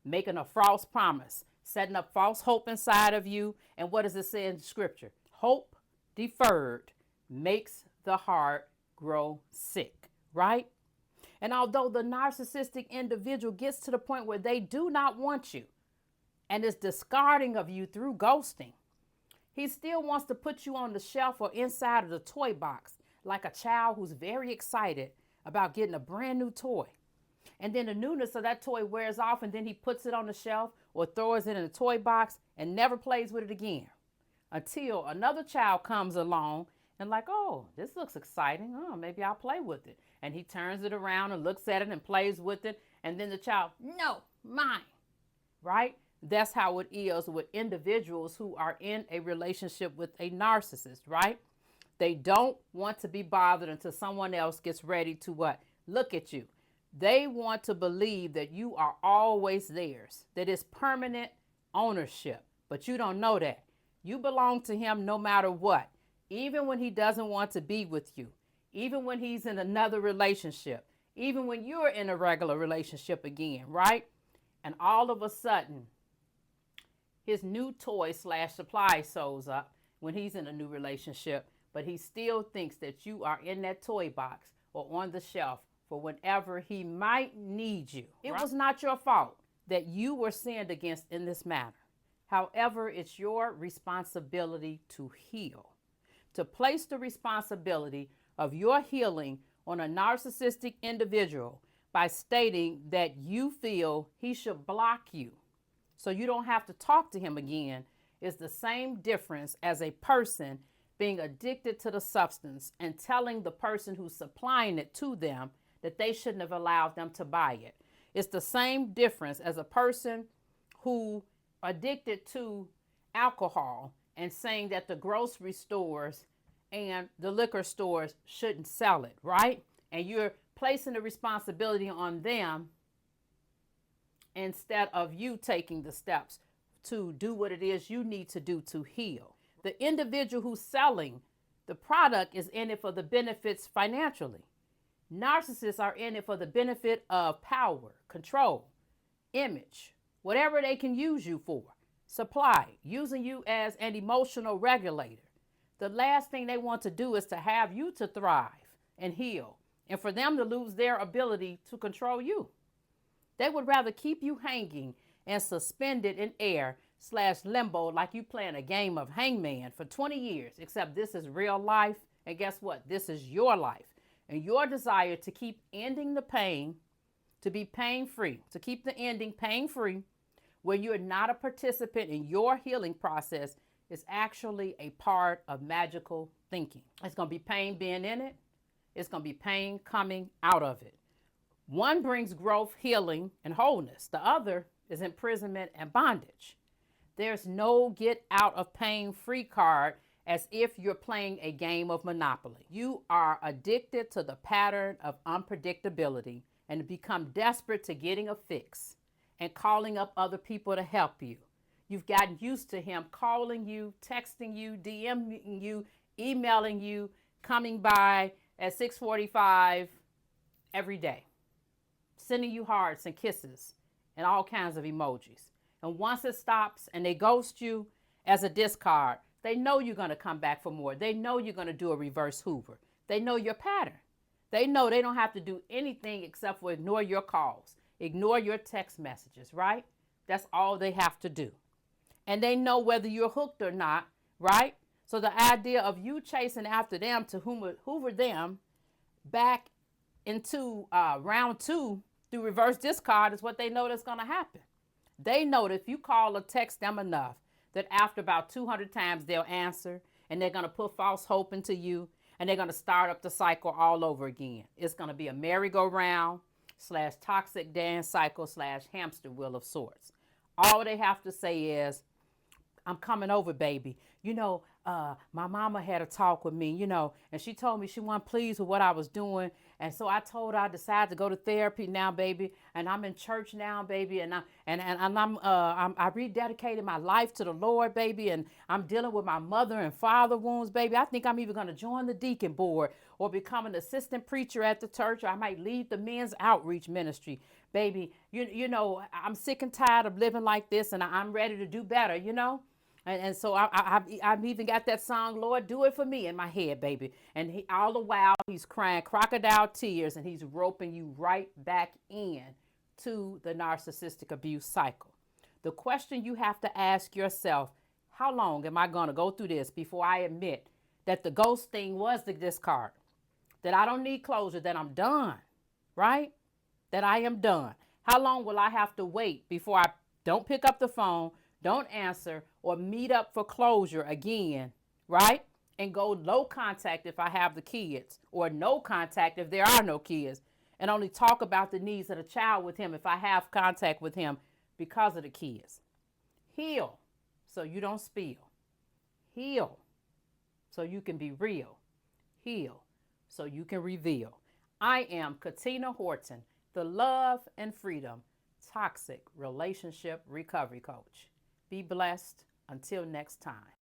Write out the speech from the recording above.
making a false promise, setting up false hope inside of you. And what does it say in scripture? Hope deferred makes the heart grow sick, right? And although the narcissistic individual gets to the point where they do not want you and is discarding of you through ghosting, he still wants to put you on the shelf or inside of the toy box like a child who's very excited about getting a brand new toy. And then the newness of that toy wears off, and then he puts it on the shelf or throws it in a toy box and never plays with it again until another child comes along and like, oh, this looks exciting. Oh, maybe I'll play with it. And he turns it around and looks at it and plays with it. And then the child, no, mine, right? That's how it is with individuals who are in a relationship with a narcissist, right? They don't want to be bothered until someone else gets ready to what? Look at you. They want to believe that you are always theirs, that it's permanent ownership. But you don't know that. You belong to him no matter what, even when he doesn't want to be with you, even when he's in another relationship, even when you're in a regular relationship again, right? And all of a sudden, his new toy slash supply shows up when he's in a new relationship, but he still thinks that you are in that toy box or on the shelf for whenever he might need you. It was not your fault that you were sinned against in this matter. However, it's your responsibility to heal, to place the responsibility of your healing on a narcissistic individual by stating that you feel he should block you so you don't have to talk to him again is the same difference as a person being addicted to the substance and telling the person who's supplying it to them that they shouldn't have allowed them to buy it. It's the same difference as a person who addicted to alcohol and saying that the grocery stores and the liquor stores shouldn't sell it, right? And you're placing the responsibility on them instead of you taking the steps to do what it is you need to do to heal. The individual who's selling the product is in it for the benefits financially. Narcissists are in it for the benefit of power, control, image, whatever they can use you for, supply, using you as an emotional regulator. The last thing they want to do is to have you to thrive and heal and for them to lose their ability to control you. They would rather keep you hanging and suspended in air slash limbo like you playing a game of hangman for 20 years, except this is real life. And guess what? This is your life. And your desire to keep ending the pain, to be pain-free, to keep the ending pain-free, where you're not a participant in your healing process, is actually a part of magical thinking. It's going to be pain being in it. It's going to be pain coming out of it. One brings growth, healing, and wholeness. The other is imprisonment and bondage. There's no get out of pain free card as if you're playing a game of Monopoly. You are addicted to the pattern of unpredictability and become desperate to getting a fix and calling up other people to help you. You've gotten used to him calling you, texting you, DMing you, emailing you, coming by at 6:45 every day, sending you hearts and kisses and all kinds of emojis. And once it stops and they ghost you as a discard, they know you're going to come back for more. They know you're going to do a reverse Hoover. They know your pattern. They know they don't have to do anything except for ignore your calls, ignore your text messages, right? That's all they have to do. And they know whether you're hooked or not, right? So the idea of you chasing after them to hoover them back into round two through reverse discard is what they know that's going to happen. They know that if you call or text them enough, that after about 200 times they'll answer, and they're going to put false hope into you, and they're going to start up the cycle all over again. It's going to be a merry-go-round slash toxic dance cycle slash hamster wheel of sorts. All they have to say is, I'm coming over, baby. My mama had a talk with me, and she told me she wasn't pleased with what I was doing, And so I told her I decided to go to therapy now, baby, and I'm in church now, baby, and I rededicated my life to the Lord, baby, and I'm dealing with my mother and father wounds, baby. I think I'm even going to join the deacon board or become an assistant preacher at the church, or I might lead the men's outreach ministry, baby. You know, I'm sick and tired of living like this, and I'm ready to do better, you know. And so I've even got that song, Lord, do it for me, in my head, baby. And all the while, he's crying crocodile tears, and he's roping you right back in to the narcissistic abuse cycle. The question you have to ask yourself, how long am I going to go through this before I admit that the ghost thing was the discard, that I don't need closure, that I'm done, right? That I am done. How long will I have to wait before I don't pick up the phone, don't answer, or meet up for closure again, right? And go low contact if I have the kids, or no contact if there are no kids, and only talk about the needs of the child with him if I have contact with him because of the kids. Heal so you don't spill. Heal so you can be real. Heal so you can reveal. I am Katina Horton, the Love and Freedom Toxic Relationship Recovery Coach. Be blessed. Until next time.